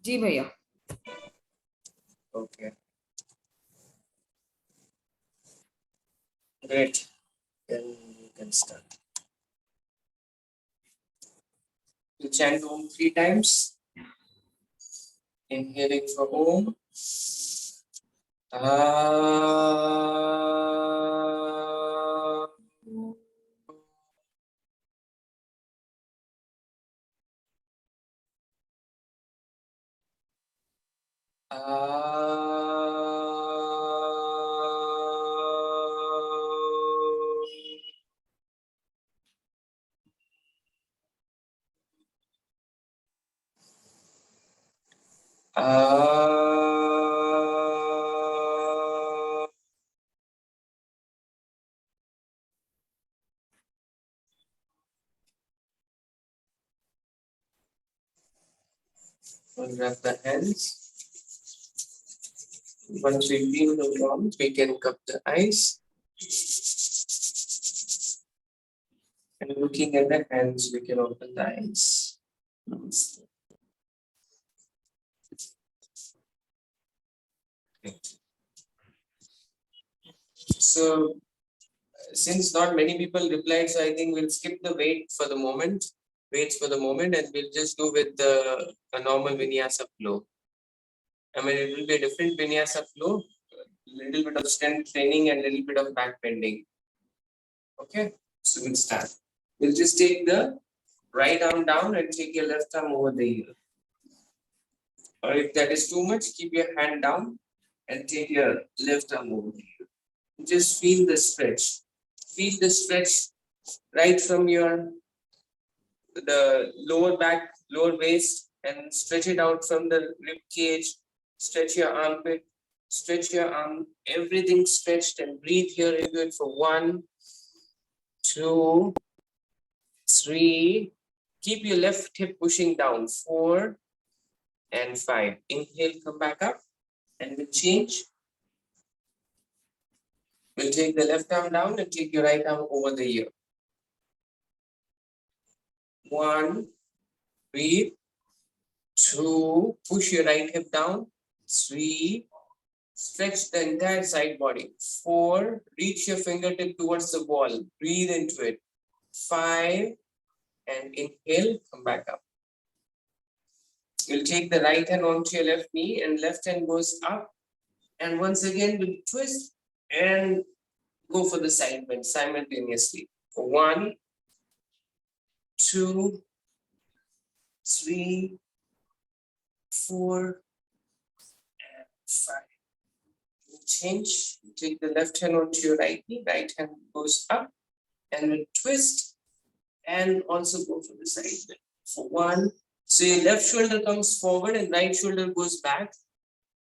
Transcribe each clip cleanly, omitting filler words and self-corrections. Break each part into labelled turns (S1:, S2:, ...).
S1: जी भैया.
S2: Okay. Great. Then you can start. You chant Om 3 times. Inhaling for Om. We'll wrap the hands. Once we feel the warmth, we can cup the eyes. And looking at the hands, we can open the eyes. So, since not many people replied, so I think we'll skip the weights for the moment, and we'll just do with a normal vinyasa flow. I mean, it will be a different vinyasa flow, little bit of strength training and little bit of back bending. Okay, so we'll start. We'll just take the right arm down and take your left arm over the ear. Or if that is too much, keep your hand down and take your left arm over the ear. Just feel the stretch. Feel the stretch right from the lower back, lower waist, and stretch it out from the rib cage. Stretch your armpit, stretch your arm, everything stretched, and breathe here into it for 1, 2, 3. Keep your left hip pushing down. 4 and 5. Inhale, come back up, and we'll change. We'll take the left arm down and take your right arm over the ear. 1, breathe. 2, push your right hip down. 3, stretch the entire side body. 4, reach your fingertip towards the wall. Breathe into it. 5, and inhale, come back up. You'll take the right hand onto your left knee and left hand goes up. And once again, we'll twist and go for the side bend simultaneously. 1, 2, 3, 4, and 5. Change. Take the left hand onto your right knee, right hand goes up, and we'll twist and also go for the side bend. For 1, so your left shoulder comes forward and right shoulder goes back,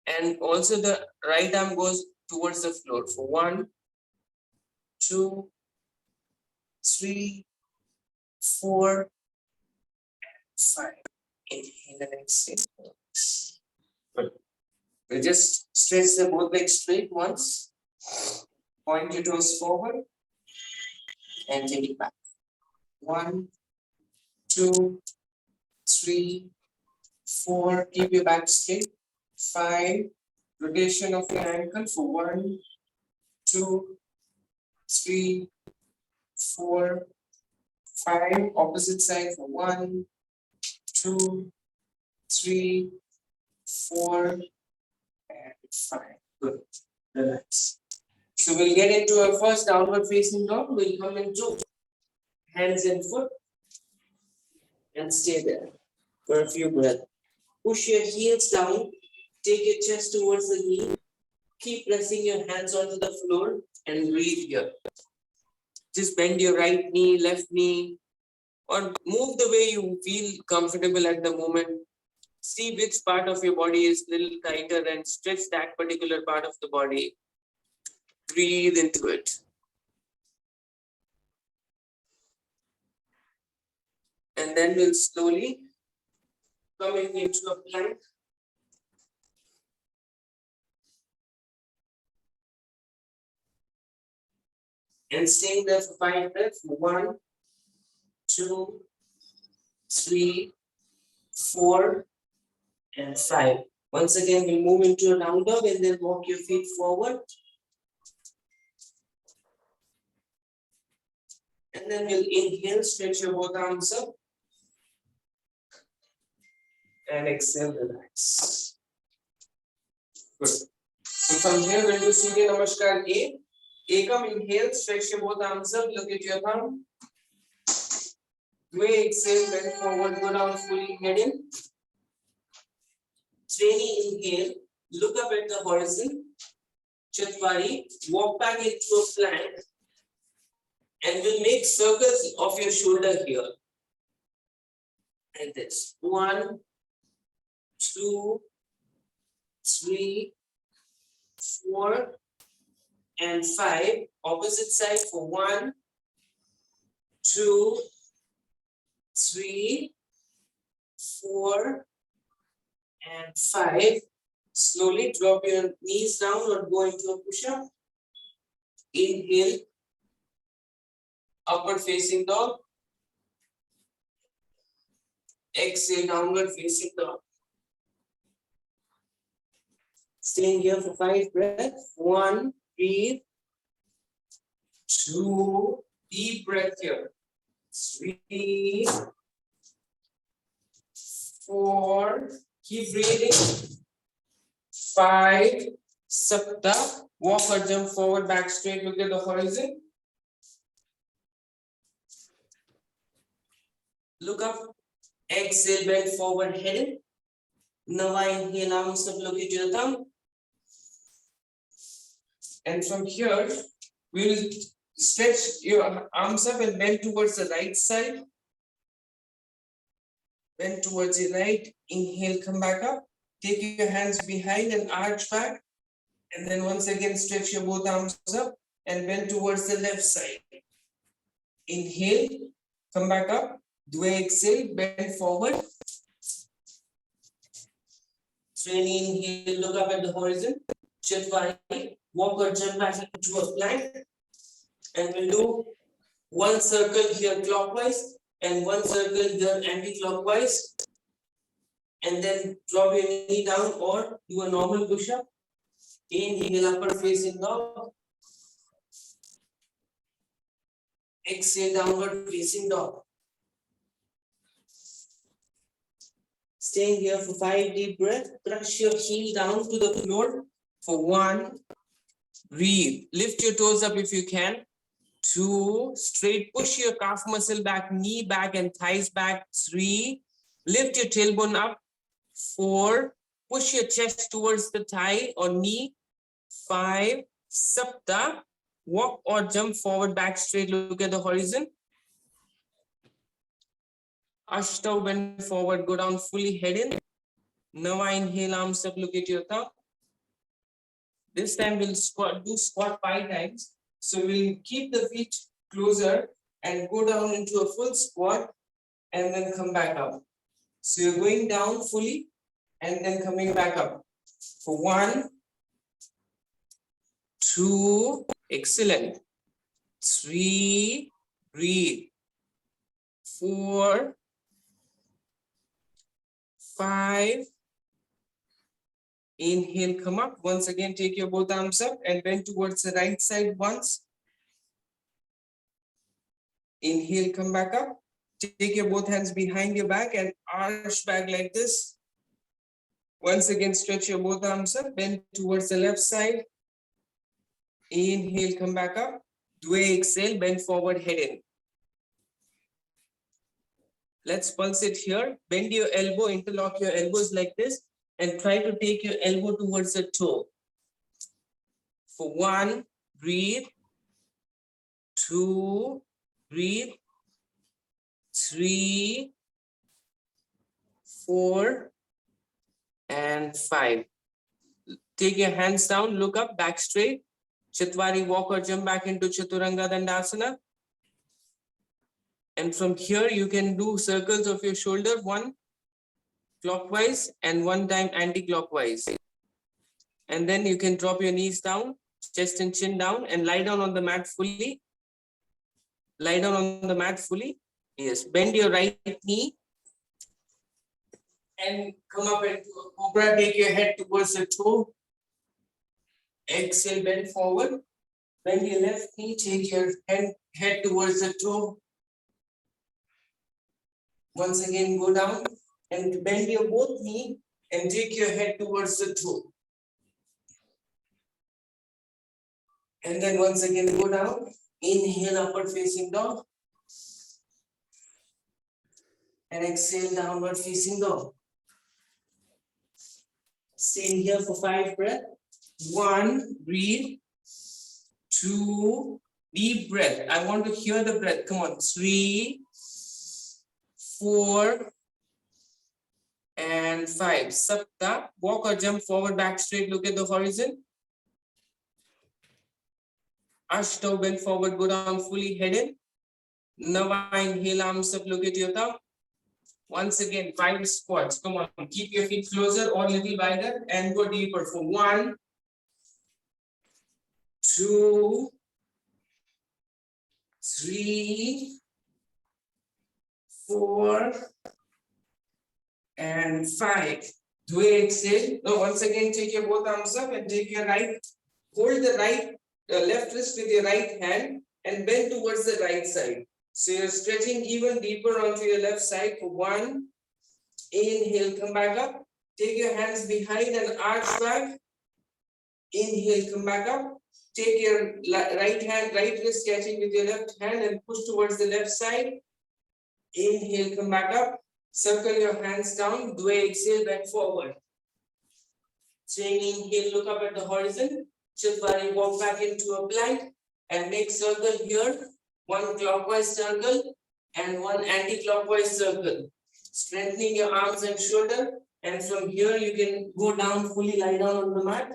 S2: and also the right arm goes towards the floor. For 1, 2, 3, 4, and 5. Inhale and exhale. Good. We'll just stretch the both legs straight once. Point your toes forward and take it back. 1, 2, 3, 4. Keep your back straight. 5. Rotation of your ankle for 1, 2, 3, 4, 5. Opposite side for 1, 2, 3, 4, and 5. Good. Relax. So we'll get into our first downward facing dog. We'll come into hands and foot and stay there for a few breaths. Push your heels down. Take your chest towards the knee. Keep pressing your hands onto the floor and breathe here. Just bend your right knee, left knee, or move the way you feel comfortable at the moment. See which part of your body is a little tighter and stretch that particular part of the body. Breathe into it. And then we'll slowly come into a plank. And staying there for 5 breaths. 1, 2, 3, 4, and 5. Once again, we'll move into a down dog and then walk your feet forward. And then we'll inhale, stretch your both arms up. And exhale, relax. Good. So from here, we'll do Surya Namaskar A. Ekam, inhale, stretch your both arms up, look at your thumb. Dve, exhale, bend forward, go down, fully head in. Treni, inhale, look up at the horizon. Chatwari, walk back into a plank. And we'll make circles of your shoulder here. Like this. 1, 2, 3, 4, and 5. Opposite side for 1, 2, 3, 4, and 5. Slowly drop your knees down or go into a push-up. Inhale, upward facing dog. Exhale, downward facing dog. Staying here for 5 breaths. 1, breathe. 2, deep breath here. 3, 4, keep breathing. 5, sapta, walk or jump forward, back straight, look at the horizon. Look up, exhale, bend forward, head in. Nava, inhale, arms up, look at your thumb. And from here, we will stretch your arms up and bend towards the right side. Bend towards the right, inhale, come back up. Take your hands behind and arch back. And then once again, stretch your both arms up and bend towards the left side. Inhale, come back up. Dve, exhale, bend forward. Training, inhale, look up at the horizon. Chatwari, walk or jump back into a plank. And we'll do one circle here clockwise and one circle here anti-clockwise. And then drop your knee down or do a normal push-up. Inhale, upward facing dog. Exhale, downward facing dog. Staying here for 5 deep breaths. Press your heel down to the floor for 1. Breathe. Lift your toes up if you can. 2. Straight. Push your calf muscle back, knee back, and thighs back. 3. Lift your tailbone up. 4. Push your chest towards the thigh or knee. 5. Sapta. Walk or jump forward, back straight. Look at the horizon. Ashta, bend forward, go down, fully head in. Nava, inhale, arms up, look at your thumb. This time we'll do squat 5 times. So we'll keep the feet closer and go down into a full squat and then come back up. So you're going down fully and then coming back up. For 1, 2, excellent. 3, breathe. 4, 5, inhale, come up. Once again, take your both arms up and bend towards the right side once. Inhale, come back up. Take your both hands behind your back and arch back like this. Once again, stretch your both arms up, bend towards the left side. Inhale, come back up. Dve, exhale, bend forward, head in. Let's pulse it here. Bend your elbow, interlock your elbows like this, and try to take your elbow towards the toe. For 1, breathe. 2, breathe. 3, 4, and 5. Take your hands down, look up, back straight. Chatwari, walk or jump back into Chaturanga Dandasana. And from here, you can do circles of your shoulder, 1 clockwise and 1 time anti-clockwise. And then you can drop your knees down, chest and chin down, and lie down on the mat fully. Lie down on the mat fully. Yes, bend your right knee and come up into a cobra. Take your head towards the toe. Exhale, bend forward. Bend your left knee. Take your head towards the toe. Once again, go down and bend your both knee and take your head towards the toe. And then once again, go down. Inhale, upward facing dog. And exhale, downward facing dog. Stay here for 5 breaths. 1, breathe. 2, deep breath. I want to hear the breath. Come on. 3, 4, and 5. Sapta. Walk or jump forward, back straight. Look at the horizon. Ashto, bend forward, go down fully, head in. Nava, inhale, arms up, look at your thumb. Once again, 5 squats. Come on, keep your feet closer or little wider and go deeper for 1, 2, 3, 4, and 5. Do it, exhale. Now, once again, take your both arms up and take your right. Hold the left wrist with your right hand and bend towards the right side. So you're stretching even deeper onto your left side for 1. Inhale, come back up. Take your hands behind and arch back. Inhale, come back up. Take your right wrist catching with your left hand and push towards the left side. Inhale, come back up. Circle your hands down. Do a exhale, back forward. Same inhale, look up at the horizon. Chitwari, walk back into a plank and make circle here. 1 clockwise circle and 1 anti-clockwise circle. Strengthening your arms and shoulder. And from here, you can go down, fully lie down on the mat.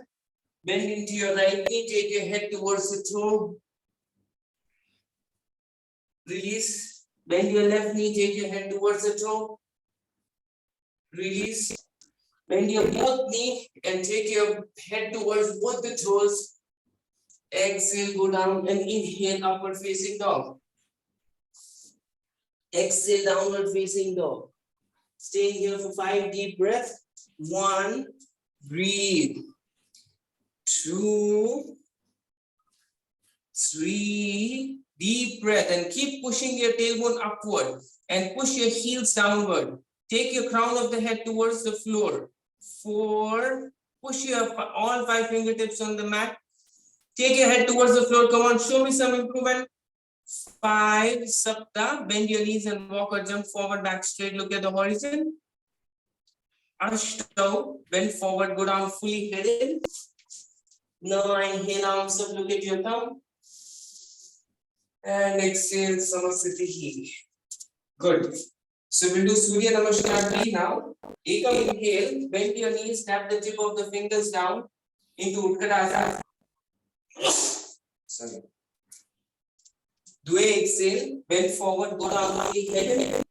S2: Bend into your right knee, take your head towards the toe. Release. Bend your left knee, take your head towards the toe. Release. Bend your both knee and take your head towards both the toes. Exhale, go down and inhale, upward facing dog. Exhale, downward facing dog. Stay here for 5 deep breaths. 1, breathe. 2, 3, deep breath and keep pushing your tailbone upward and push your heels downward. Take your crown of the head towards the floor. 4, push your all 5 fingertips on the mat. Take your head towards the floor. Come on, show me some improvement. 5, Sapta, bend your knees and walk or jump forward, back straight, look at the horizon. Ashto, bend forward, go down fully, head in. Now inhale, arms up, look at your thumb. And exhale, Samasthiti heel. Good. So we'll do Surya Namaskar 3 now. Ekam inhale, bend your knees, tap the tip of the fingers down into Utkatasana. Sorry. Do a exhale, bend forward, go down fully, head in.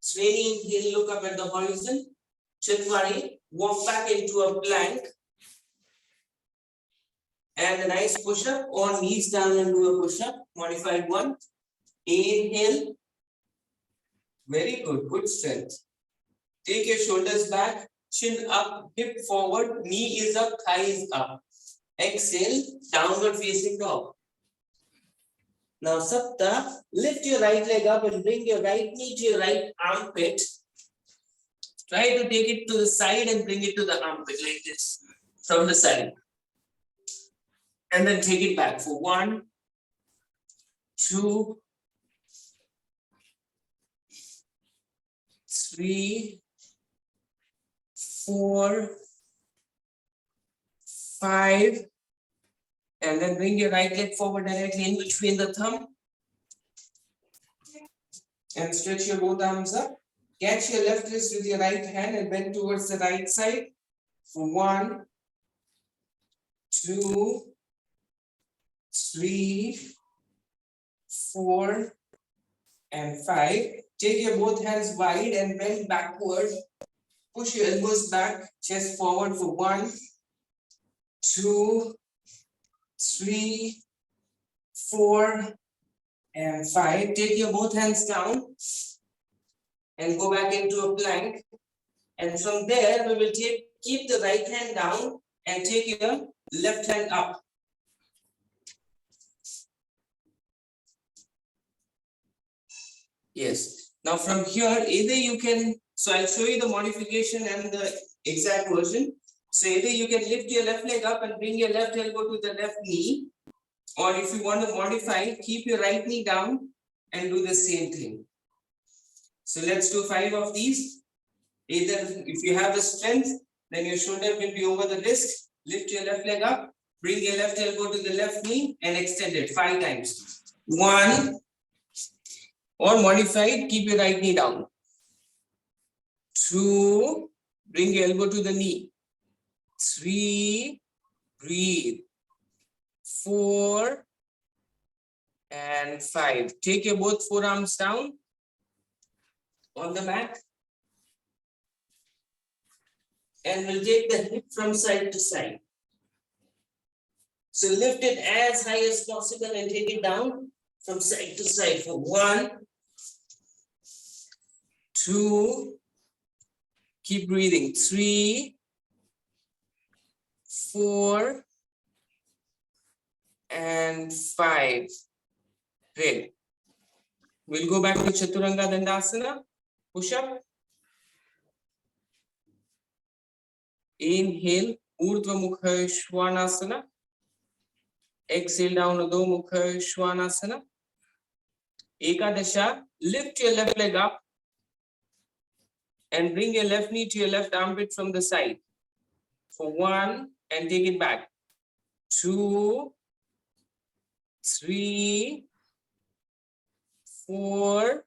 S2: Shreni inhale, look up at the horizon. Chatwari, walk back into a plank. And a nice push-up or knees down and do a push-up. Modified 1. Inhale. Very good. Good strength. Take your shoulders back. Chin up. Hip forward. Knee is up. Thigh is up. Exhale. Downward facing dog. Now Sapta. Lift your right leg up and bring your right knee to your right armpit. Try to take it to the side and bring it to the armpit like this. From the side. And then take it back for 1, 2, 3, 4, 5. And then bring your right leg forward directly in between the thumb. And stretch your both arms up. Catch your left wrist with your right hand and bend towards the right side. For 1, 2, 3, 4, and 5. Take your both hands wide and bend backward. Push your elbows back, chest forward for 1, 2, 3, 4, and 5. Take your both hands down and go back into a plank. And from there, we will keep the right hand down and take your left hand up. Yes. Now from here, either you can, so I'll show you the modification and the exact version. So either you can lift your left leg up and bring your left elbow to the left knee, or if you want to modify, keep your right knee down and do the same thing. So let's do 5 of these. Either if you have the strength, then your shoulder will be over the wrist. Lift your left leg up, bring your left elbow to the left knee and extend it 5 times. 1, or modified, keep your right knee down. 2, bring your elbow to the knee. 3, breathe. 4 and 5. Take your both forearms down on the mat. And we'll take the hip from side to side. So lift it as high as possible and take it down from side to side for 1, 2, keep breathing, 3, 4, and 5. Great. We'll go back to Chaturanga Dandasana. Push up. Inhale, Urdhva Mukha Svanasana. Exhale down, Adho Mukha Svanasana. Ekadasha, lift your left leg up and bring your left knee to your left armpit from the side. For 1, and take it back. 2, 3, 4,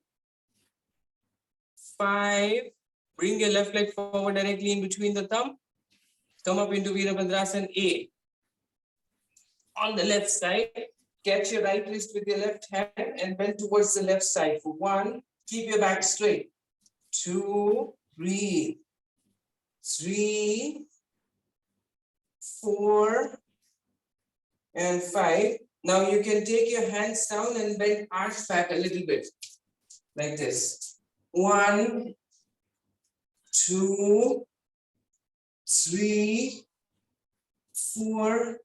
S2: 5. Bring your left leg forward directly in between the thumb. Come up into Virabhadrasana A. On the left side, catch your right wrist with your left hand and bend towards the left side. For 1, keep your back straight. 2, breathe. 3, 4, and 5. Now you can take your hands down and bend arch back a little bit, like this. 1, 2, 3, 4,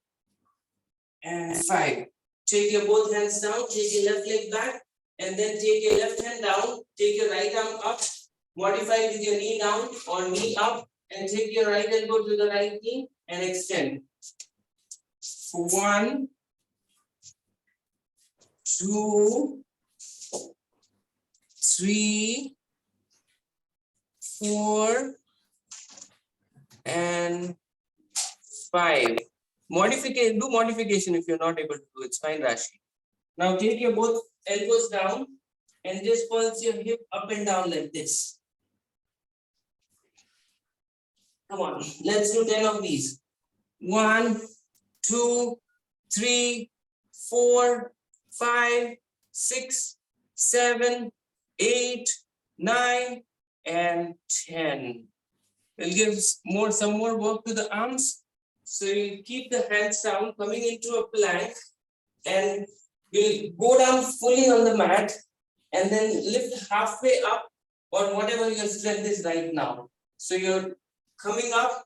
S2: and 5. Take your both hands down, take your left leg back, and then take your left hand down, take your right arm up, modify with your knee down or knee up, and take your right elbow to the right knee and extend. For 1, 2, 3, 4, and 5. Modification, do modification if you're not able to do it. It's fine, Rashi. Now take your both elbows down and just pulse your hip up and down like this. Come on, let's do 10 of these. 1, 2, 3, 4, 5, 6, 7, 8, 9, and 10. We'll give some more work to the arms. So you keep the hands down, coming into a plank, and we'll go down fully on the mat and then lift halfway up on whatever your strength is right now. So you're coming up,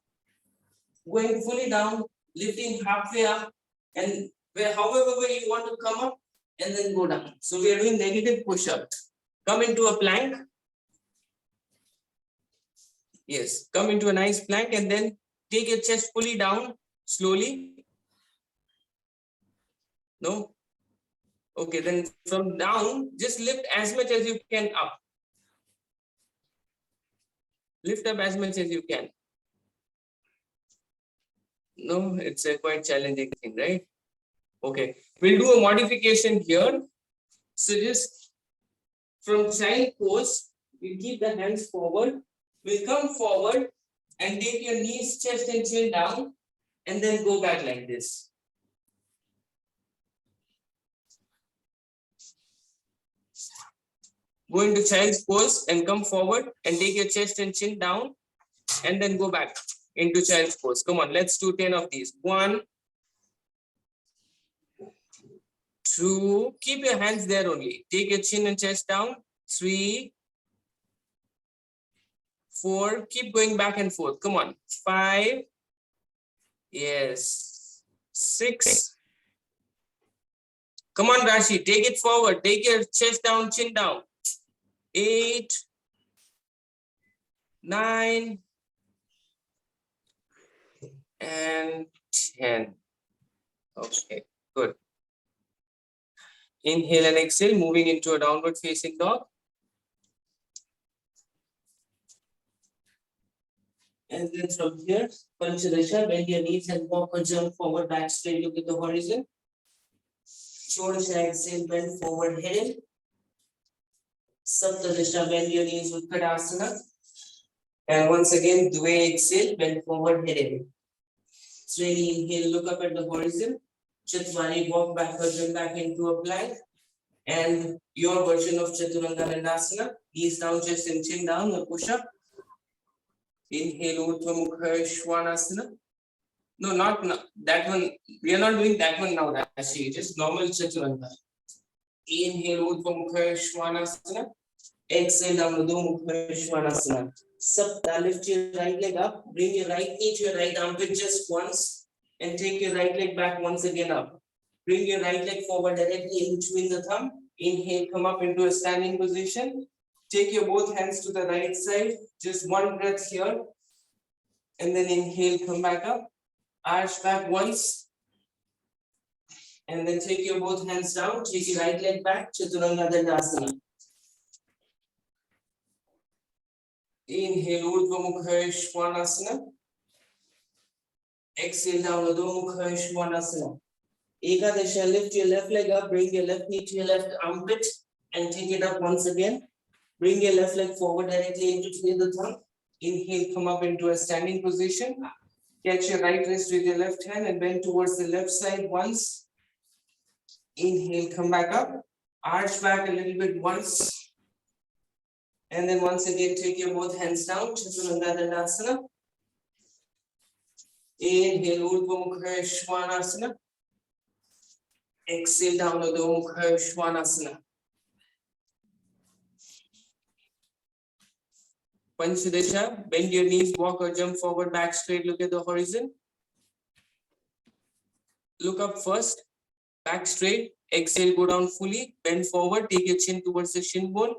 S2: going fully down, lifting halfway up, and however way you want to come up and then go down. So we are doing negative push-up. Come into a plank. Yes, come into a nice plank and then take your chest fully down, slowly. No? Okay, then from down, just lift as much as you can up. Lift up as much as you can. No, it's a quite challenging thing, right? Okay, we'll do a modification here. So just from child pose, we keep the hands forward. We'll come forward and take your knees, chest and chin down and then go back like this. Go into child's pose and come forward and take your chest and chin down and then go back into child's pose. Come on, let's do 10 of these. 1, 2, keep your hands there only. Take your chin and chest down. 3, 4. Keep going back and forth. Come on. 5. Yes. 6. Come on, Rashi. Take it forward. Take your chest down, chin down. 8. 9. And 10. Okay, good. Inhale and exhale, moving into a downward facing dog. And then from here, Panchadasha, bend your knees and walk or jump forward, back straight, look at the horizon. Shodasha, exhale, bend forward, head in. Saptadasha, bend your knees, Uttanasana. And once again, Dve, exhale, bend forward, head in. Sreni, inhale, look up at the horizon. Chaturanga, walk backwards and back into a plank. And your version of Chaturanga Dandasana, knees down, chest and chin down, a push up. Inhale, Urdhva Mukha Svanasana. No, not that one. We are not doing that one now, Rashi. Just normal Chaturanga. Inhale, Urdhva Mukha Svanasana. Exhale, down, Adho Mukha Svanasana. Sapta, lift your right leg up. Bring your right knee to your right armpit just once. And take your right leg back once again up. Bring your right leg forward directly in between the thumb. Inhale, come up into a standing position. Take your both hands to the right side. Just one breath here. And then inhale, come back up. Arch back once. And then take your both hands down. Take your right leg back. Chaturanga Dandasana. Inhale, Urdhva Mukha Svanasana. Exhale down, Adho Mukha Svanasana. Ekadasha, lift your left leg up, bring your left knee to your left armpit and take it up once again. Bring your left leg forward directly into between the thumb. Inhale, come up into a standing position. Catch your right wrist with your left hand and bend towards the left side once. Inhale, come back up. Arch back a little bit once. And then once again, take your both hands down. Chaturanga Dandasana. Inhale, Urdhva Mukha Svanasana. Exhale down, Adho Mukha Svanasana. Panchadasha, bend your knees, walk or jump forward, back straight, look at the horizon. Look up first, back straight, exhale, go down fully, bend forward, take your chin towards the shin bone.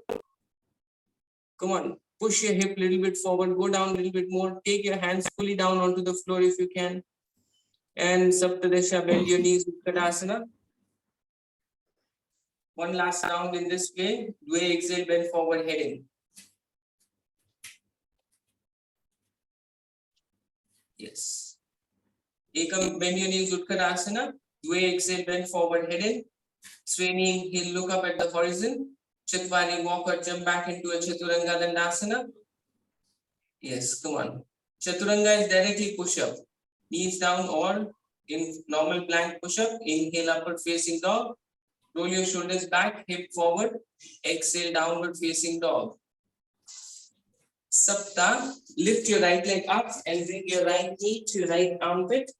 S2: Come on, push your hip a little bit forward, go down a little bit more, take your hands fully down onto the floor if you can. And Saptadasha, bend your knees, Uttanasana. One last round in this way, Dve, exhale, bend forward, head in. Yes. Ekam, bend your knees, Uttanasana. Dve, exhale, bend forward, head in. Sreni, he'll look up at the horizon. Chaturanga, walk or jump back into a Chaturanga Dandasana. Yes, come on. Chaturanga is directly push up. Knees down or in normal plank push up. Inhale, upward facing dog. Roll your shoulders back, hip forward. Exhale, downward facing dog. Sapta, lift your right leg up and bring your right knee to your right armpit.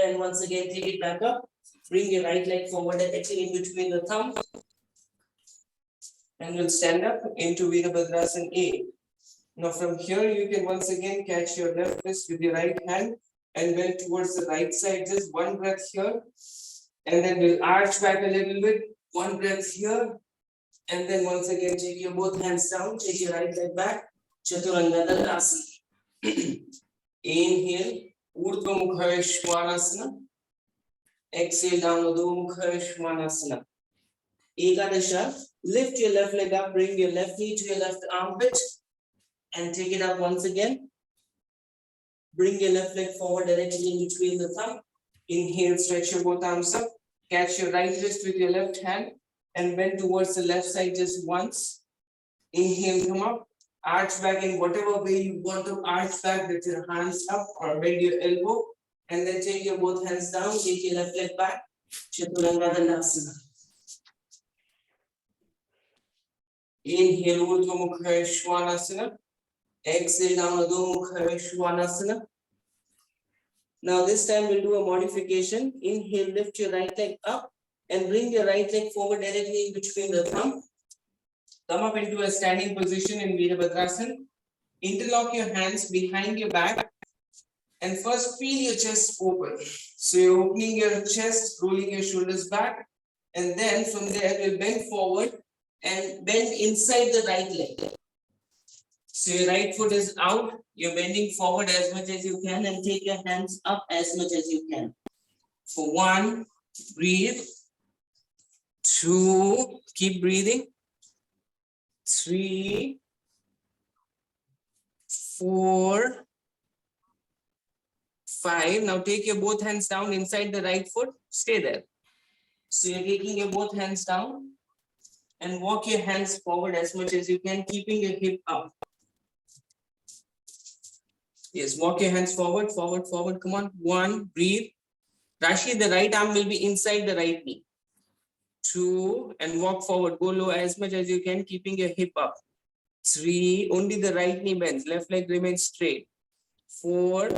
S2: And once again, take it back up. Bring your right leg forward directly in between the thumb. And we'll stand up into Virabhadrasana A. Now from here, you can once again catch your left wrist with your right hand and bend towards the right side. Just one breath here. And then we'll arch back a little bit. One breath here. And then once again, take your both hands down. Take your right leg back. Chaturanga Dandasana. Inhale. Urdhva Mukha Svanasana. Exhale down, Adho Mukha Svanasana. Ekadasha, lift your left leg up, bring your left knee to your left armpit and take it up once again. Bring your left leg forward directly in between the thumb. Inhale, stretch your both arms up. Catch your right wrist with your left hand and bend towards the left side just once. Inhale, come up. Arch back in whatever way you want to arch back with your hands up or bend your elbow. And then take your both hands down, take your left leg back. Chaturanga Dandasana. Inhale, Urdhva Mukha Svanasana. Exhale down, Adho Mukha Svanasana. Now this time we'll do a modification. Inhale, lift your right leg up and bring your right leg forward directly in between the thumb. Come up into a standing position in Virabhadrasana. interlock your hands behind your back and first feel your chest open. So you're opening your chest, rolling your shoulders back, and then from there we'll bend forward and bend inside the right leg. So your right foot is out, you're bending forward as much as you can and take your hands up as much as you can. For 1, breathe. 2, keep breathing. 3, 4, 5. Now take your both hands down inside the right foot. Stay there. So you're taking your both hands down and walk your hands forward as much as you can, keeping your hip up. Yes, walk your hands forward, forward, forward. Come on. 1, breathe. Rashi, the right arm will be inside the right knee. 2, and walk forward. Go low as much as you can, keeping your hip up. 3, only the right knee bends. Left leg remains straight. 4,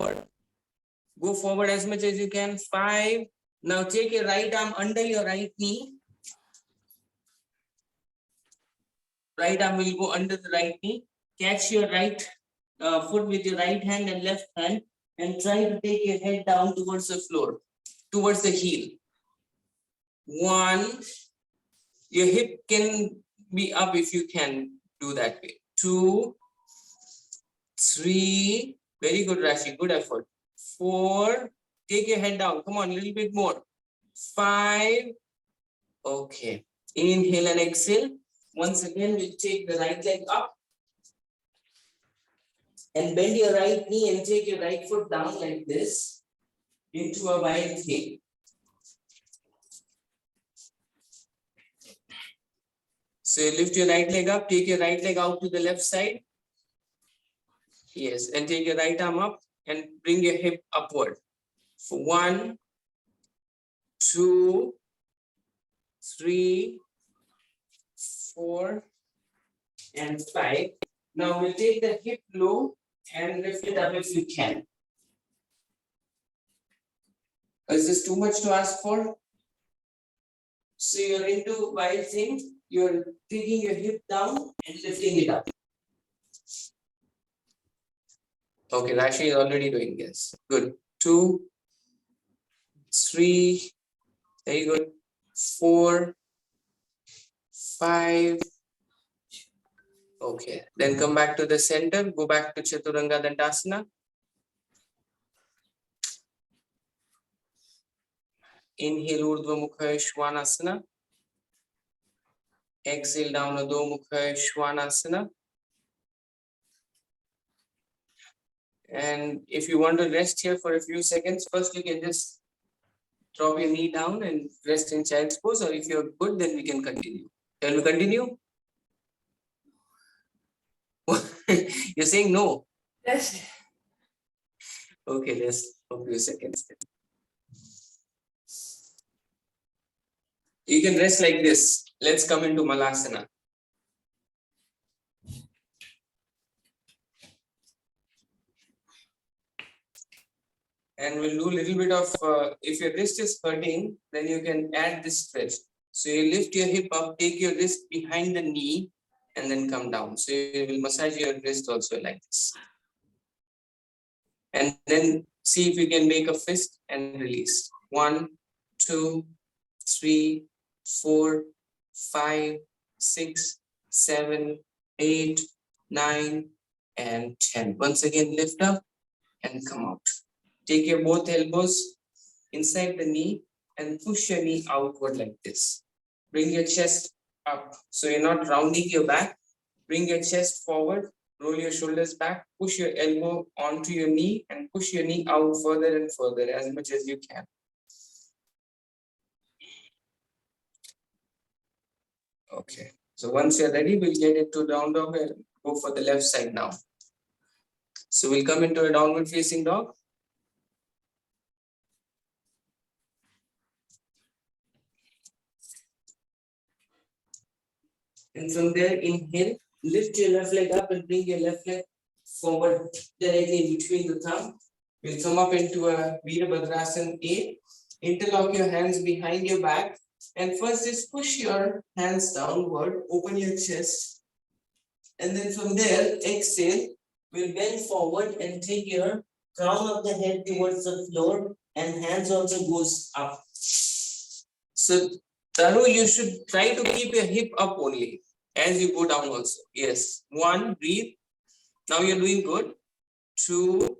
S2: go forward as much as you can. 5, now take your right arm under your right knee. Right arm will go under the right knee. Catch your right foot with your right hand and left hand and try to take your head down towards the floor, towards the heel. 1, your hip can be up if you can do that way. 2, 3, very good Rashi, good effort. 4, take your head down, come on, a little bit more. 5, okay, inhale and exhale. Once again, we'll take the right leg up and bend your right knee and take your right foot down like this into a wide thing. So you lift your right leg up, take your right leg out to the left side. Yes, and take your right arm up and bring your hip upward. For 1, 2, 3, 4, and 5. Now we'll take the hip low and lift it up if you can. Is this too much to ask for? So you're into wild thing, you're taking your hip down and lifting it up. Okay, Rashi is already doing this. Good. 2, 3, very good. 4, 5. Okay, then come back to the center, go back to Chaturanga Dandasana. Inhale Urdhva Mukha Svanasana. Exhale down Adho Mukha Svanasana. And if you want to rest here for a few seconds, first you can just drop your knee down and rest in child's pose, or if you're good, then we can continue. Can we continue? You're saying no?
S1: Yes.
S2: Okay, let's for a few seconds. You can rest like this. Let's come into Malasana. And we'll do a little bit of, if your wrist is hurting, then you can add this stretch. So you lift your hip up, take your wrist behind the knee, and then come down. So you will massage your wrist also like this. And then see if you can make a fist and release. 1, 2, 3, 4, 5, 6, 7, 8, 9, and 10. Once again, lift up and come out. Take your both elbows inside the knee and push your knee outward like this. Bring your chest up. So you're not rounding your back. Bring your chest forward, roll your shoulders back, push your elbow onto your knee and push your knee out further and further as much as you can. Okay. So once you're ready, we'll get into down dog and go for the left side now. So we'll come into a downward facing dog. And from there, inhale, lift your left leg up and bring your left leg forward directly in between the thumb. We'll come up into a Virabhadrasana A. Interlock your hands behind your back. And first just push your hands downward, open your chest. And then from there, exhale, will bend forward and take your crown of the head towards the floor and hands also goes up. So Taru, you should try to keep your hip up only as you go down also. Yes. 1, breathe. Now you're doing good. 2,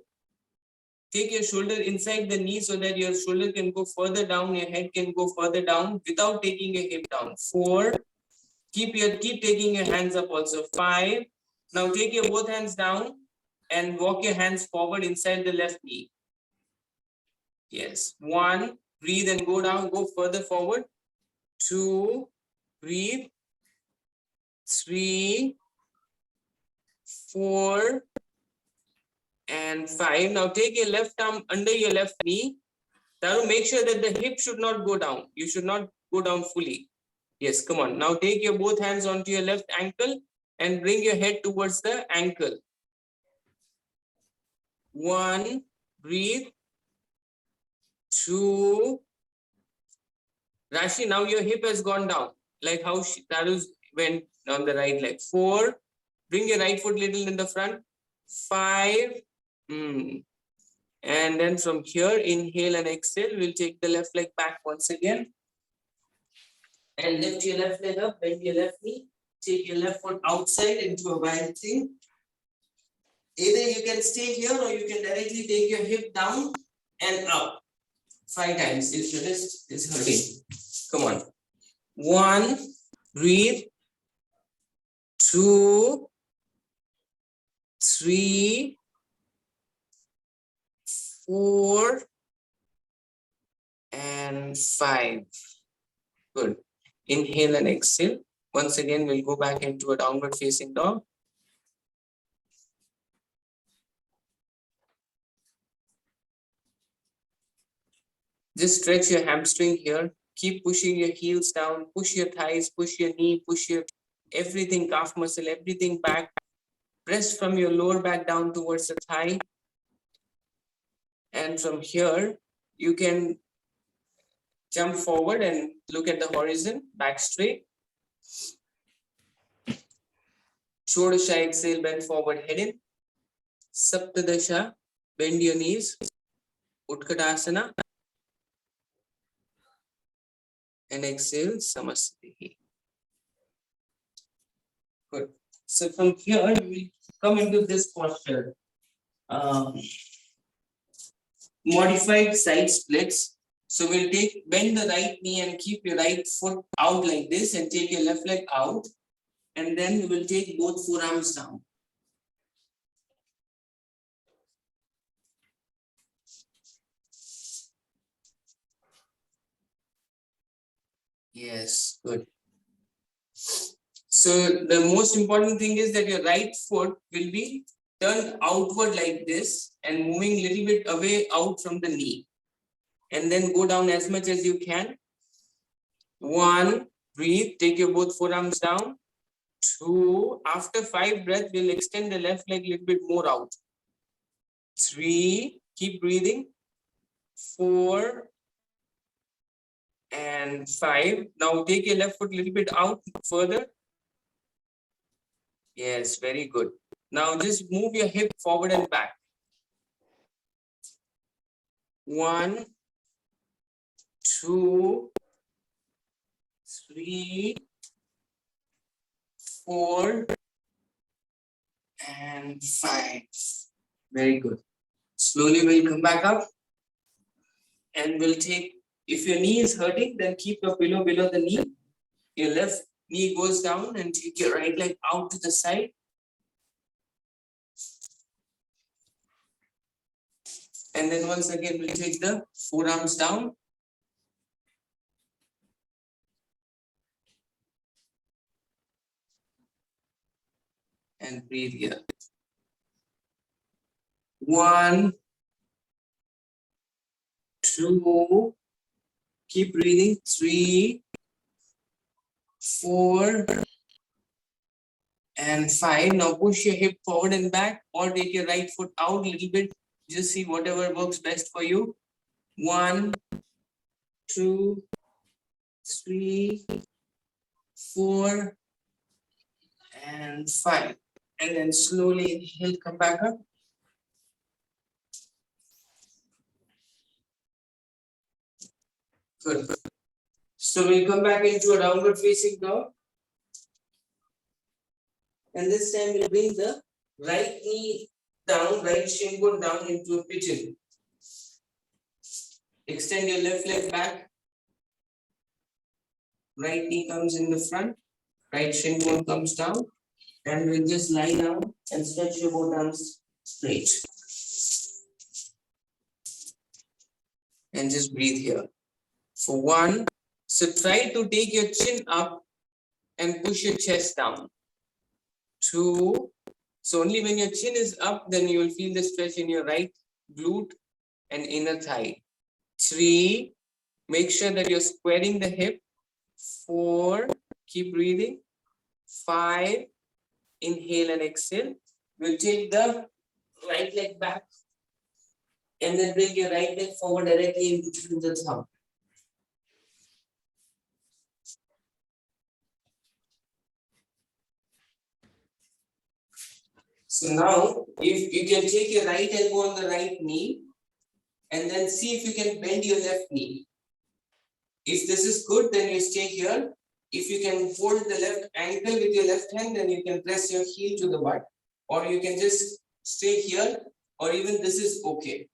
S2: take your shoulder inside the knee so that your shoulder can go further down, your head can go further down without taking your hip down. 4, keep taking your hands up also. 5, now take your both hands down and walk your hands forward inside the left knee. Yes. 1, breathe and go down, go further forward. 2, breathe. 3, 4, and 5. Now take your left arm under your left knee. Taru, make sure that the hip should not go down. You should not go down fully. Yes, come on. Now take your both hands onto your left ankle and bring your head towards the ankle. 1, breathe. 2, Rashi, now your hip has gone down, like how Taru went on the right leg. 4, bring your right foot little in the front. 5, and then from here, inhale and exhale. We'll take the left leg back once again. And lift your left leg up, bend your left knee. Take your left foot outside into a wide thing. Either you can stay here or you can directly take your hip down and up. 5 times if your wrist is hurting. Come on. 1, breathe. 2, 3, 4, and 5. Good. Inhale and exhale. Once again, we'll go back into a downward facing dog. Just stretch your hamstring here. Keep pushing your heels down. Push your thighs, push your knee, push your everything, calf muscle, everything back. Press from your lower back down towards the thigh. And from here, you can jump forward and look at the horizon, back straight. Shodasha, exhale, bend forward, head in. Saptadasha, bend your knees. Utkatasana. And exhale, Samasthiti. Good. So from here, we come into this posture. Modified side splits. So we'll bend the right knee and keep your right foot out like this and take your left leg out. And then we will take both forearms down. Yes, good. So the most important thing is that your right foot will be turned outward like this and moving a little bit away out from the knee. And then go down as much as you can. 1, breathe, take your both forearms down. 2, after 5 breaths, we'll extend the left leg a little bit more out. 3, keep breathing. 4, and 5. Now take your left foot a little bit out further. Yes, very good. Now just move your hip forward and back. 1, 2, 3, 4, and 5. Very good. Slowly we'll come back up and we'll take, if your knee is hurting, then keep your pillow below the knee. Your left knee goes down and take your right leg out to the side. And then once again, we'll take the forearms down. And breathe here. 1, 2, keep breathing. 3, 4, and 5. Now push your hip forward and back or take your right foot out a little bit. Just see whatever works best for you. 1, 2, 3, 4, and 5. And then slowly inhale, come back up. Good. So we'll come back into a downward facing dog. And this time we'll bring the right knee down, right shin bone down into a pigeon. Extend your left leg back. Right knee comes in the front. Right shin bone comes down. And we'll just lie down and stretch your both arms straight. And just breathe here. For 1. So try to take your chin up and push your chest down. 2. So only when your chin is up, then you will feel the stretch in your right glute and inner thigh. 3. Make sure that you're squaring the hip. 4. Keep breathing. 5. Inhale and exhale. We'll take the right leg back and then bring your right leg forward directly in between the thumb. So now, if you can take your right elbow on the right knee and then see if you can bend your left knee. If this is good, then you stay here. If you can hold the left ankle with your left hand, then you can press your heel to the butt. Or you can just stay here, or even this is okay.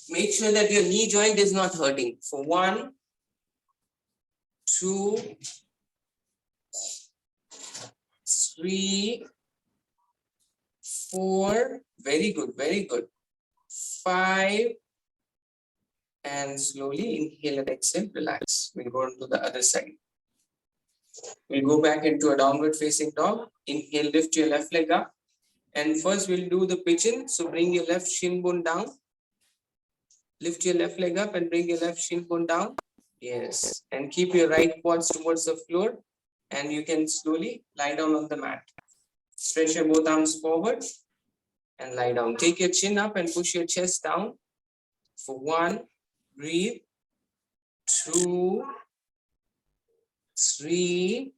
S2: Make sure that your knee joint is not hurting. For 1, 2, 3, 4. Very good, very good. 5. And slowly inhale and exhale, relax. We'll go on to the other side. We'll go back into a downward facing dog. Inhale, lift your left leg up. And first we'll do the pigeon. So bring your left shin bone down. Lift your left leg up and bring your left shin bone down. Yes. And keep your right quads towards the floor. And you can slowly lie down on the mat. Stretch your both arms forward and lie down. Take your chin up and push your chest down. For 1, breathe. 2, 3,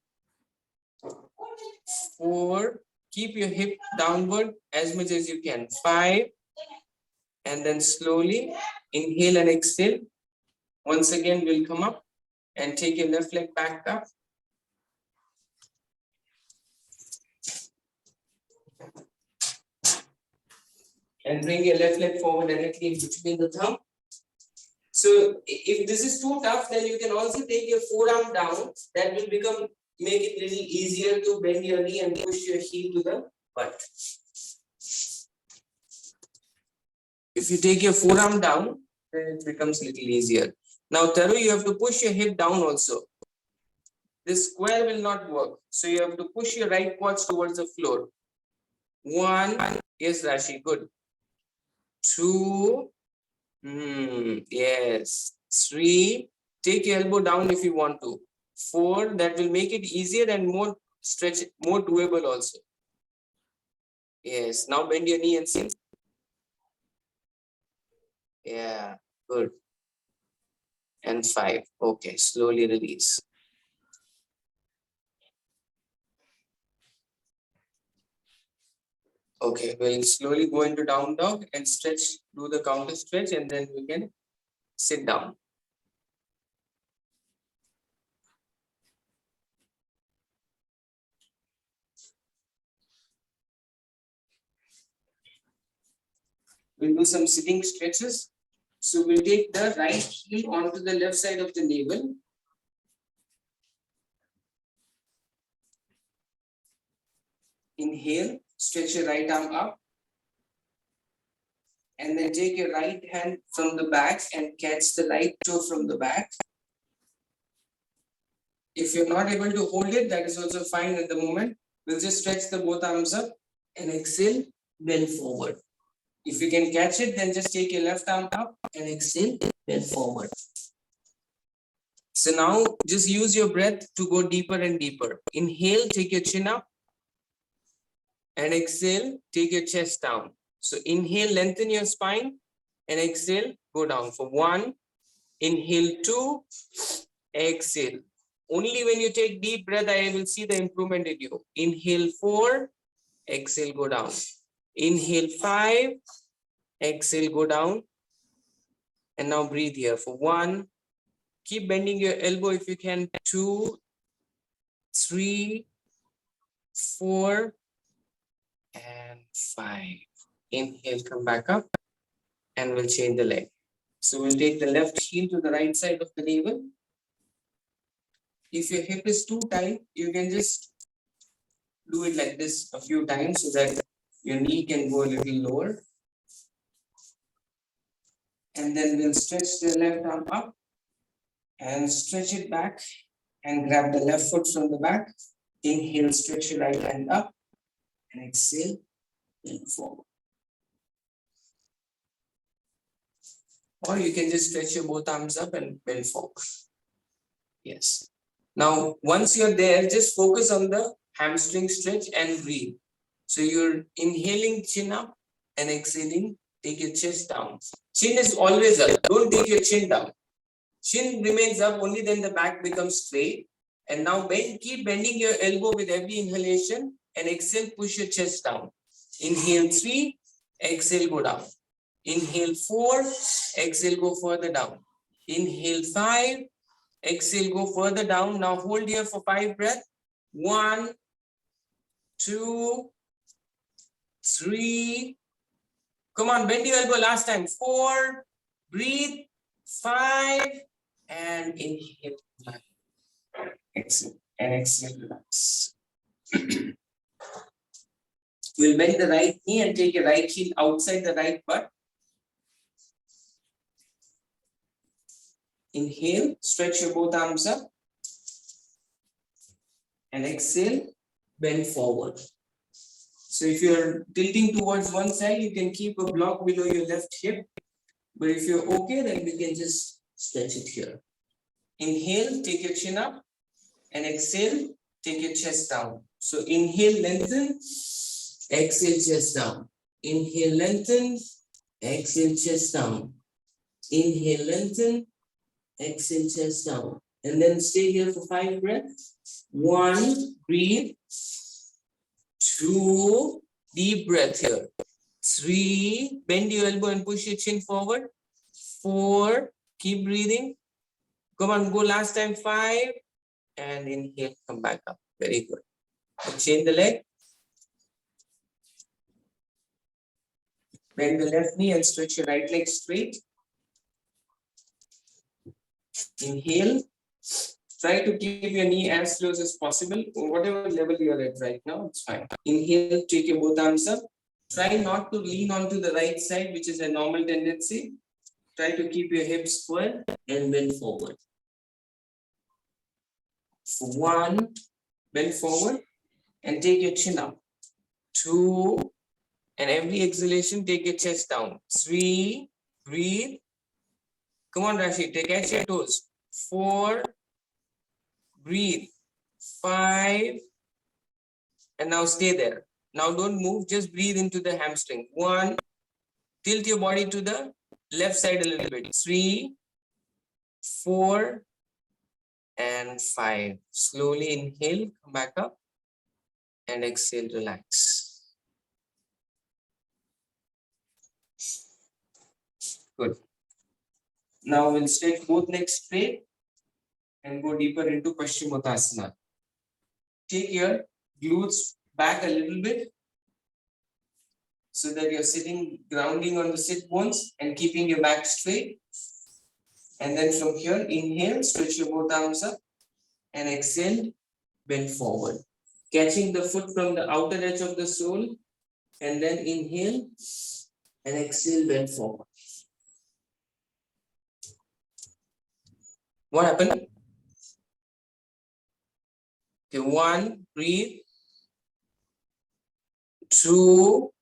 S2: 4. Keep your hip downward as much as you can. 5. And then slowly inhale and exhale. Once again, we'll come up and take your left leg back up. And bring your left leg forward directly in between the thumb. So if this is too tough, then you can also take your forearm down. That will make it little easier to bend your knee and push your heel to the butt. If you take your forearm down, then it becomes a little easier. Now, Taru, you have to push your hip down also. This square will not work. So you have to push your right quads towards the floor. 1. Yes, Rashi, good. 2. Yes. 3. Take your elbow down if you want to. 4. That will make it easier and more doable also. Yes. Now bend your knee and sit. Yeah. Good. And 5. Okay. Slowly release. Okay. We'll slowly go into down dog and stretch. Do the counter stretch and then we can sit down. We'll do some sitting stretches. So we'll take the right heel onto the left side of the navel. Inhale, stretch your right arm up. And then take your right hand from the back and catch the right toe from the back. If you're not able to hold it, that is also fine at the moment. We'll just stretch the both arms up and exhale, bend forward. If you can catch it, then just take your left arm up and exhale, bend forward. So now just use your breath to go deeper and deeper. Inhale, take your chin up. And exhale, take your chest down. So inhale, lengthen your spine. And exhale, go down for 1. Inhale, 2. Exhale. Only when you take deep breath, I will see the improvement in you. Inhale, 4. exhale, go down. Inhale 5, exhale, go down. And now breathe here for 1. Keep bending your elbow if you can. 2, 3, 4, and 5. Inhale, come back up, and we'll change the leg. So we'll take the left heel to the right side of the navel. If your hip is too tight, you can just do it like this a few times so that your knee can go a little lower. And then we'll stretch the left arm up and stretch it back and grab the left foot from the back. Inhale, stretch your right hand up, and exhale, bend forward. Or you can just stretch your both arms up and bend forward. Yes. Now, once you're there, just focus on the hamstring stretch and breathe. So you're inhaling chin up and exhaling, take your chest down. Chin is always up. Don't take your chin down. Chin remains up, only then the back becomes straight. And now keep bending your elbow with every inhalation and exhale, push your chest down. Inhale 3, exhale, go down. Inhale 4, exhale, go further down. Inhale 5, exhale, go further down. Now hold here for 5 breaths. 1, 2, 3. Come on, bend your elbow last time. 4, breathe. 5, and inhale. Exhale, and exhale, relax. We'll bend the right knee and take your right heel outside the right butt. Inhale, stretch your both arms up. And exhale, bend forward. So if you're tilting towards one side, you can keep a block below your left hip. But if you're okay, then we can just stretch it here. Inhale, take your chin up. And exhale, take your chest down. So inhale, lengthen. Exhale, chest down. Inhale, lengthen. Exhale, chest down. Inhale, lengthen. Exhale, chest down. And then stay here for 5 breaths. 1, breathe. 2, deep breath here. 3, bend your elbow and push your chin forward. 4, keep breathing. Come on, go last time. 5, and inhale, come back up. Very good. And change the leg. Bend the left knee and stretch your right leg straight. Inhale. Try to keep your knee as close as possible, or whatever level you're at right now, it's fine. Inhale, take your both arms up. Try not to lean onto the right side, which is a normal tendency. Try to keep your hips square and bend forward. For 1, bend forward and take your chin up. 2, and every exhalation, take your chest down. 3, breathe. Come on, Rashi, catch your toes. 4, breathe. 5, and now stay there. Now don't move, just breathe into the hamstring. 1, tilt your body to the left side a little bit. 3, 4, and 5. Slowly inhale, come back up, and exhale, relax. Good. Now we'll stretch both legs straight and go deeper into Paschimottanasana. Take your glutes back a little bit so that you're sitting, grounding on the sit bones and keeping your back straight. And then from here, inhale, stretch your both arms up, and exhale, bend forward. Catching the foot from the outer edge of the sole, and then inhale, and exhale, bend forward. What happened? Okay, 1, breathe. 2,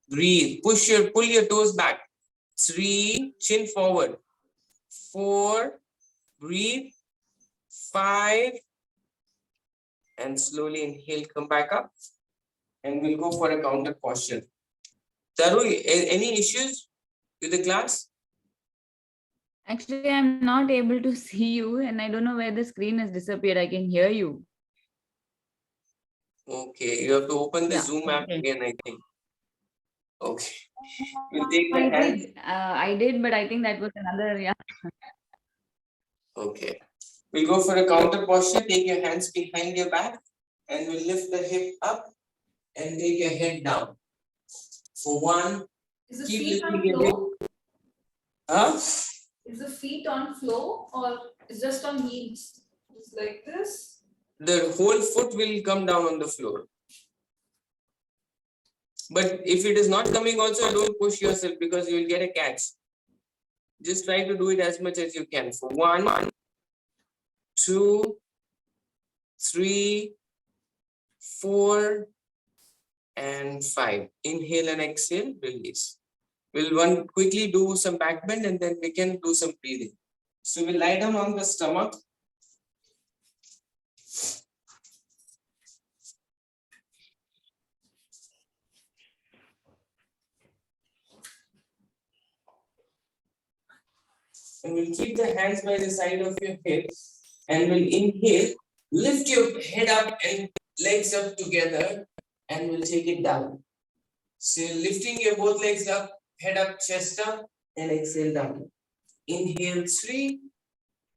S2: breathe. Pull your toes back. 3, chin forward. 4, breathe. 5, and slowly inhale, come back up, and we'll go for a counter posture. Taru, any issues with the class?
S1: Actually, I'm not able to see you, and I don't know where the screen has disappeared. I can hear you.
S2: Okay, you have to open the Zoom app again, I think. Okay. We'll take the hands.
S1: I did, but I think that was another, yeah.
S2: Okay. We'll go for a counter posture. Take your hands behind your back and we'll lift the hip up and take your head down. For one, keep lifting your hip. Huh?
S3: Is the feet on floor or is just on heels? It's like this.
S2: The whole foot will come down on the floor. But if it is not coming also, don't push yourself because you will get a catch. Just try to do it as much as you can. For one, 2, 3, 4, and 5. Inhale and exhale, release. We'll quickly do some back bend and then we can do some breathing. So we'll lie down on the stomach. And we'll keep the hands by the side of your hips and we'll inhale, lift your head up and legs up together and we'll take it down. So lifting your both legs up, head up, chest up and exhale down. Inhale 3,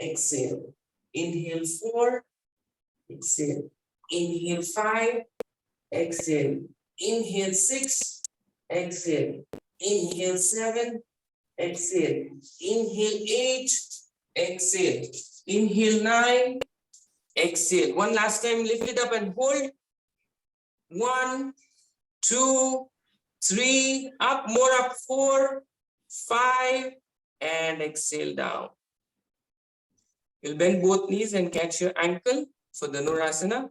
S2: exhale. Inhale 4, exhale. Inhale 5, exhale. Inhale 6, exhale. Inhale 7, exhale. Inhale 8, exhale. Inhale 9, exhale. One last time, lift it up and hold. 1, 2, 3, up, more up, 4, 5, and exhale down. You'll bend both knees and catch your ankle for the Nurasana.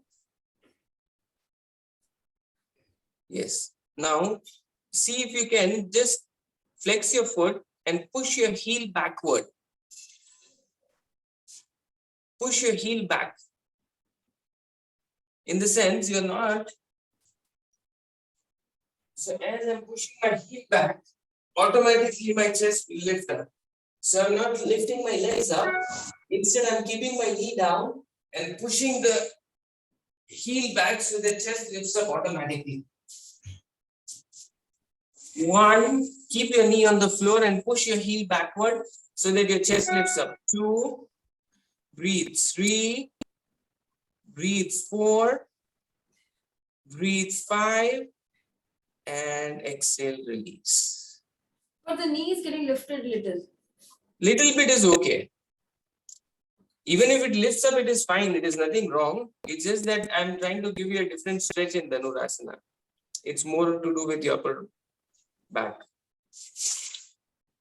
S2: Yes. Now, see if you can just flex your foot and push your heel backward. Push your heel back. In the sense, you're not. So as I'm pushing my heel back, automatically my chest will lift up. So I'm not lifting my legs up. Instead, I'm keeping my knee down and pushing the heel back so the chest lifts up automatically. 1, keep your knee on the floor and push your heel backward so that your chest lifts up. 2, breathe. 3, breathe. 4, breathe. 5, and exhale, release.
S3: But the knee is getting lifted little.
S2: Little bit is okay. Even if it lifts up, it is fine. It is nothing wrong. It's just that I'm trying to give you a different stretch in the Nurasana. It's more to do with your upper back.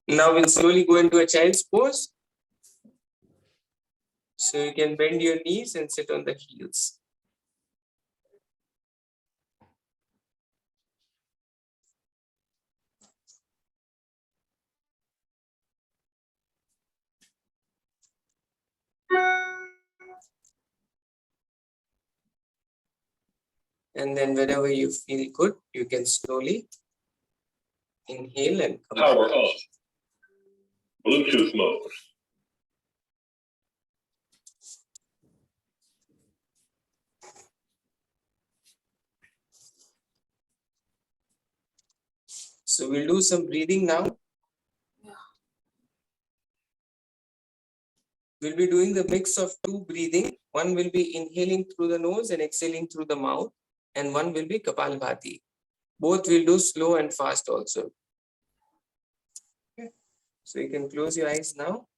S2: Now we'll slowly go into a child's pose. So you can bend your knees and sit on the heels. And then whenever you feel good, you can slowly inhale and come
S4: Power on. Bluetooth mode.
S2: So we'll do some breathing now. We'll be doing the mix of 2 breathing. One will be inhaling through the nose and exhaling through the mouth. And one will be Kapalbhati. Both will do slow and fast also. Okay. So you can close your eyes now.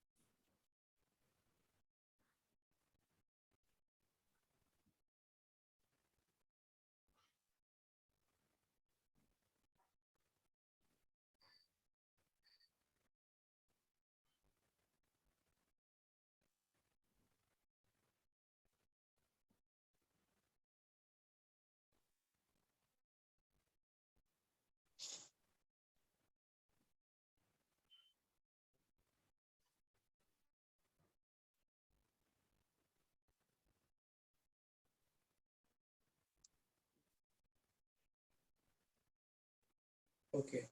S2: Okay.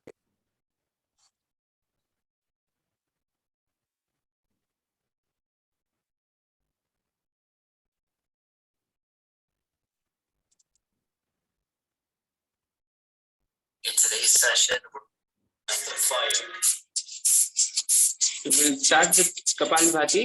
S5: session, we're the fire.
S2: We will start with Kapalbhati.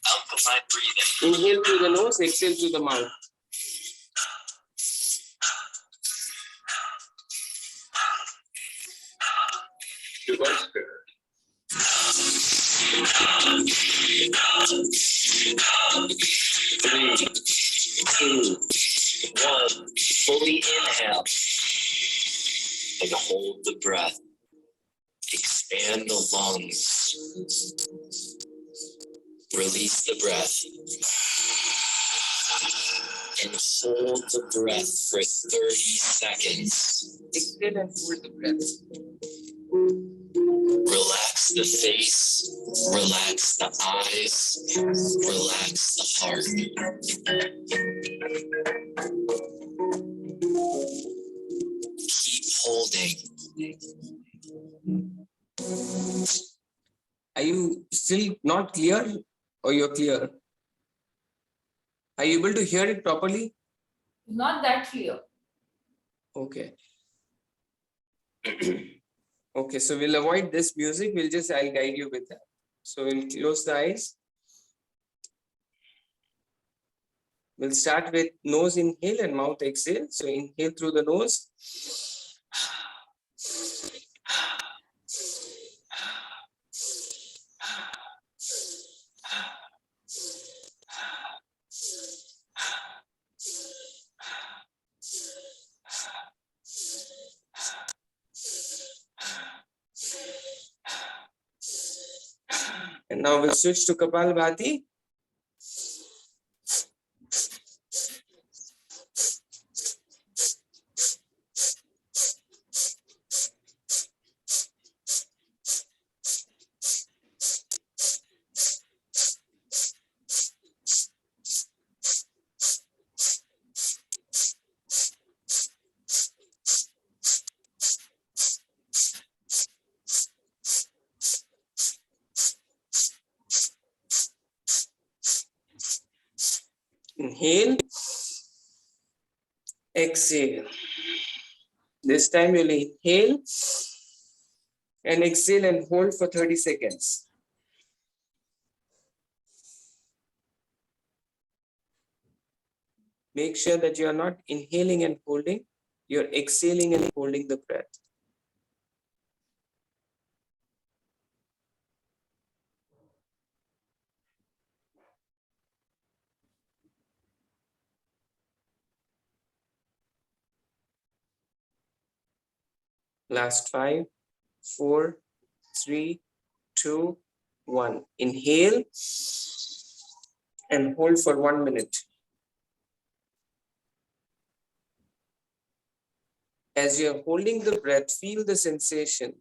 S5: Alkaline breathing.
S2: Inhale through the nose, exhale through the mouth.
S4: Divine Spirit.
S5: 3, 2, 1. Fully inhale and hold the breath. Expand the lungs. Release the breath. And hold the breath for 30 seconds.
S2: Exhale and hold the breath.
S5: Relax the face, relax the eyes, relax the heart. Keep holding.
S2: Are you still not clear or you're clear? Are you able to hear it properly?
S3: Not that clear.
S2: Okay. Okay, so we'll avoid this music. I'll guide you with that. So we'll close the eyes. We'll start with nose inhale and mouth exhale. So inhale through the nose. And now we'll switch to Kapalbhati. Inhale, exhale. This time you'll inhale and exhale and hold for 30 seconds. Make sure that you are not inhaling and holding, you're exhaling and holding the breath. Last 5, 4, 3, 2, 1. Inhale and hold for 1 minute. As you're holding the breath, feel the sensation.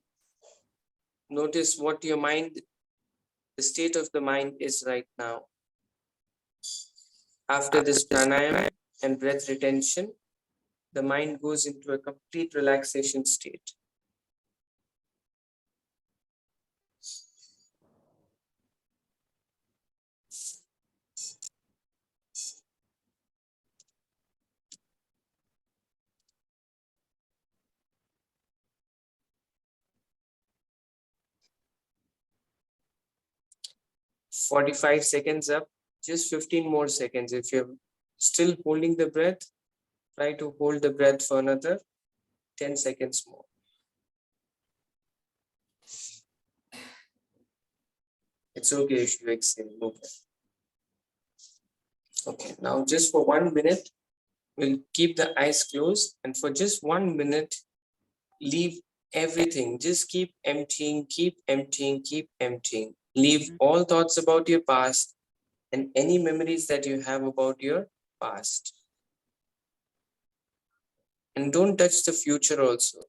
S2: Notice what your mind, the state of the mind is right now. After this pranayama and breath retention, the mind goes into a complete relaxation state. "45 seconds up, just 15 more seconds. If you're still holding the breath, try to hold the breath for another 10 seconds more. It's okay if you exhale. Okay, now just for 1 minute, we'll keep the eyes closed, and for just 1 minute, leave everything. Just keep emptying, keep emptying, keep emptying. Leave all thoughts about your past and any memories that you have about your past. And don't touch the future also.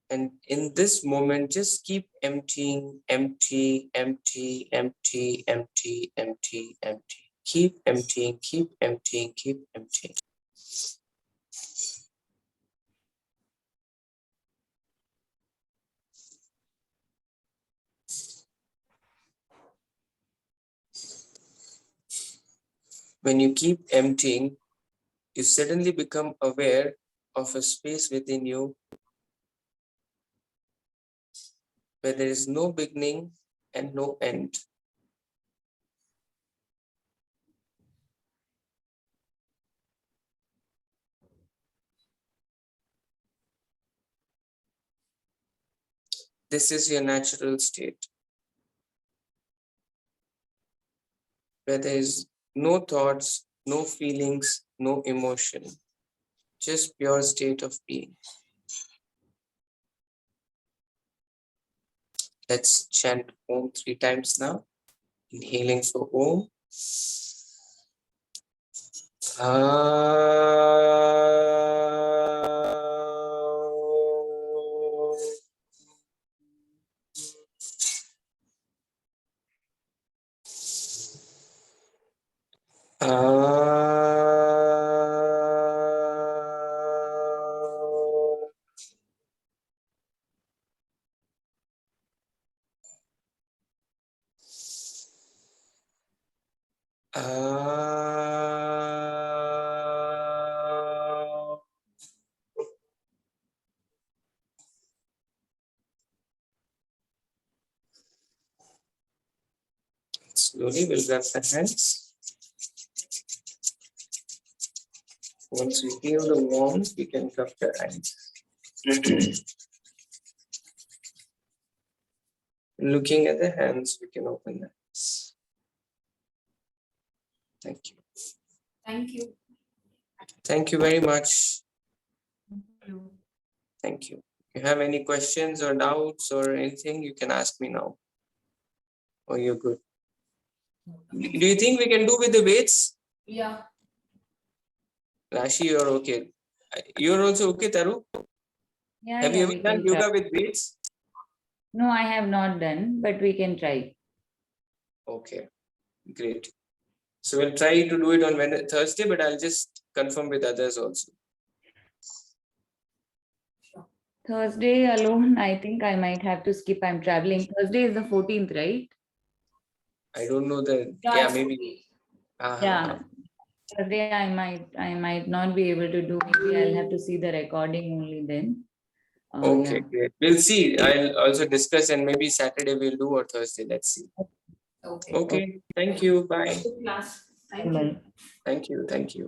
S2: And in this moment, just keep emptying, empty, empty, empty, empty, empty, empty. Keep emptying, keep emptying, keep emptying. When you keep emptying, you suddenly become aware of a space within you where there is no beginning and no end. This is your natural state, where there is no thoughts, no feelings, no emotion, just pure state of being. Let's chant Om 3 times now. Inhaling for Om. Slowly we'll grab the hands. Once we feel the warmth, we can cup the hands. Looking at the hands, we can open the eyes. Thank you.
S3: Thank you.
S2: Thank you very much.
S1: Thank you.
S2: Thank you. If you have any questions or doubts or anything, you can ask me now. Or you're good. Do you think we can do with the weights?
S3: Yeah.
S2: Rashi, you're okay. You're also okay, Taru?
S1: Yeah,
S2: Have
S1: yeah,
S2: you
S1: we
S2: ever done
S1: can try.
S2: yoga with weights?
S1: No, I have not done, but we can try.
S2: Okay, great. So we'll try to do it on Thursday, but I'll just confirm with others also.
S1: Thursday alone, I think I might have to skip. I'm traveling. Thursday is the 14th, right?
S2: I don't know the,
S3: Yeah,
S2: yeah,
S3: it's
S2: maybe.
S3: okay.
S1: Yeah. Thursday I might not be able to do. Maybe I'll have to see the recording only then.
S2: Okay,
S1: Yeah.
S2: great. We'll see. I'll also discuss and maybe Saturday we'll do or Thursday. Let's see.
S3: Okay.
S2: Okay. Thank you. Bye.
S3: Good class. Thank you.
S1: Bye.
S2: Thank you. Thank you.